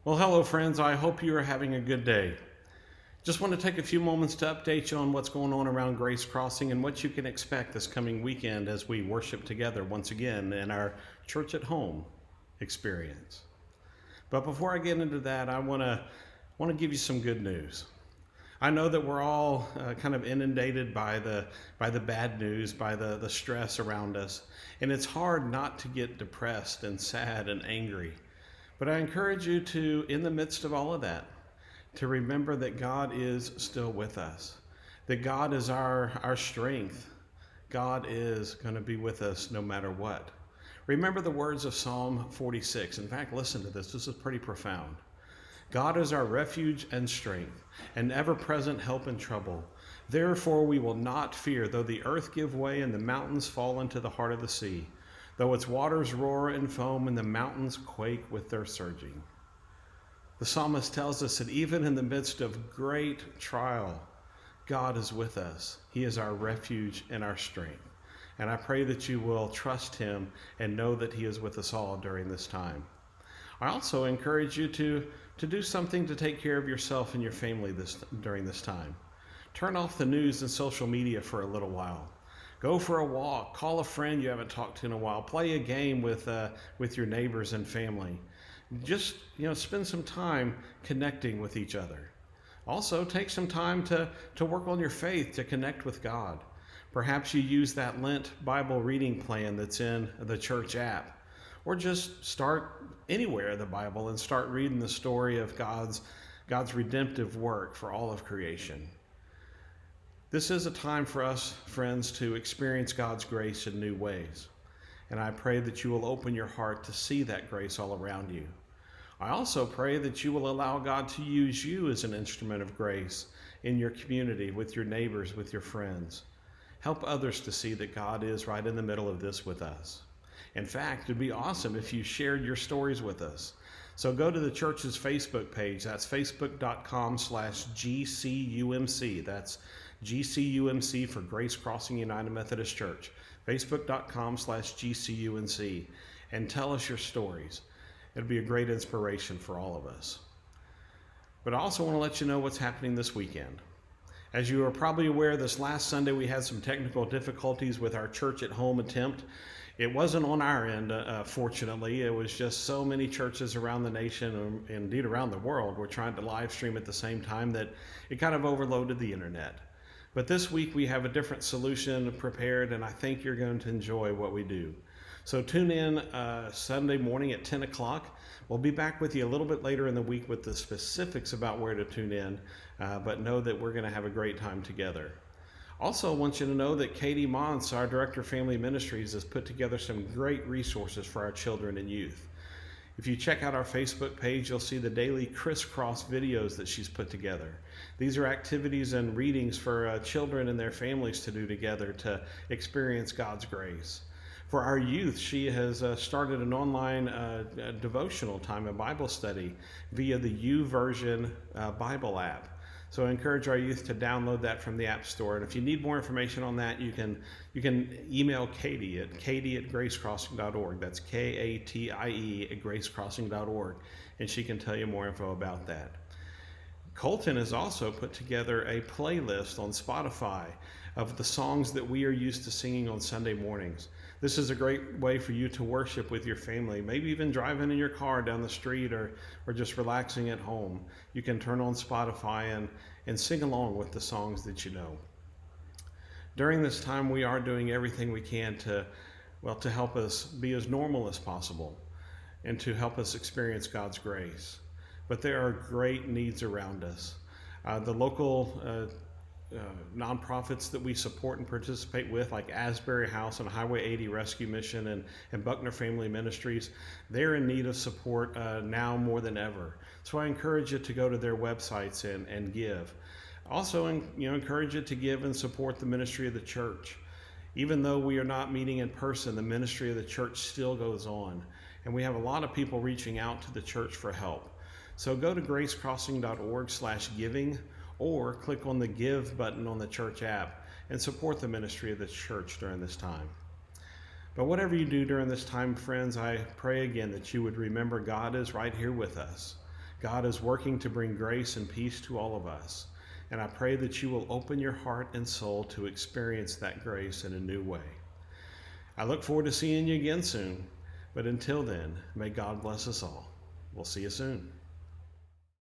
Well, hello, friends. I hope you are having a good day. Just want to take a few moments to update you on what's going on around Grace Crossing and what you can expect this coming weekend as we worship together once again in our church at home experience. But before I get into that, I want to give you some good news. I know that we're all kind of inundated by the bad news, by the stress around us, and it's hard not to get depressed and sad and angry. But I encourage you to, in the midst of all of that, to remember that God is still with us, that God is our strength. God is going to be with us no matter what. Remember the words of Psalm 46. In fact, listen to this. This is pretty profound. God is our refuge and strength, an ever present help in trouble. Therefore, we will not fear, though the earth give way and the mountains fall into the heart of the sea, though its waters roar and foam and the mountains quake with their surging. The psalmist tells us that even in the midst of great trial, God is with us. He is our refuge and our strength. And I pray that you will trust him and know that he is with us all during this time. I also encourage you to do something to take care of yourself and your family during this time. Turn off the news and social media for a little while. Go for a walk. Call a friend you haven't talked to in a while. Play a game with your neighbors and family. Just spend some time connecting with each other. Also, take some time to work on your faith, to connect with God. Perhaps you use that Lent Bible reading plan that's in the church app. Or just start anywhere in the Bible and start reading the story of God's redemptive work for all of creation. This is a time for us, friends, to experience God's grace in new ways. And I pray that you will open your heart to see that grace all around you. I also pray that you will allow God to use you as an instrument of grace in your community, with your neighbors, with your friends. Help others to see that God is right in the middle of this with us. In fact, it'd be awesome if you shared your stories with us. So go to the church's Facebook page. That's facebook.com/GCUMC. That's GCUMC for Grace Crossing United Methodist Church. Facebook.com/GCUMC. And tell us your stories. It'll be a great inspiration for all of us. But I also want to let you know what's happening this weekend. As you are probably aware, this last Sunday we had some technical difficulties with our church at home attempt. It wasn't on our end, fortunately. It was just so many churches around the nation, and indeed around the world, were trying to live stream at the same time that it kind of overloaded the internet. But this week we have a different solution prepared, and I think you're going to enjoy what we do. So tune in Sunday morning at 10 o'clock. We'll be back with you a little bit later in the week with the specifics about where to tune in, but know that we're going to have a great time together. Also, I want you to know that Katie Mons, our Director of Family Ministries, has put together some great resources for our children and youth. If you check out our Facebook page, you'll see the daily crisscross videos that she's put together. These are activities and readings for children and their families to do together to experience God's grace. For our youth, she has started an online devotional time, a Bible study, via the YouVersion Bible app. So I encourage our youth to download that from the App Store. And if you need more information on that, you can email Katie at gracecrossing.org. That's KATIE at gracecrossing.org. And she can tell you more info about that. Colton has also put together a playlist on Spotify of the songs that we are used to singing on Sunday mornings. This is a great way for you to worship with your family, maybe even driving in your car down the street or just relaxing at home. You can turn on Spotify and sing along with the songs that you know. During this time, we are doing everything we can to help us be as normal as possible and to help us experience God's grace. But there are great needs around us. The local nonprofits that we support and participate with, like Asbury House and Highway 80 Rescue Mission and Buckner Family Ministries, they're in need of support now more than ever. So I encourage you to go to their websites and give. Also, encourage you to give and support the ministry of the church. Even though we are not meeting in person, the ministry of the church still goes on. And we have a lot of people reaching out to the church for help. So go to gracecrossing.org/giving or click on the Give button on the church app and support the ministry of the church during this time. But whatever you do during this time, friends, I pray again that you would remember God is right here with us. God is working to bring grace and peace to all of us. And I pray that you will open your heart and soul to experience that grace in a new way. I look forward to seeing you again soon. But until then, may God bless us all. We'll see you soon.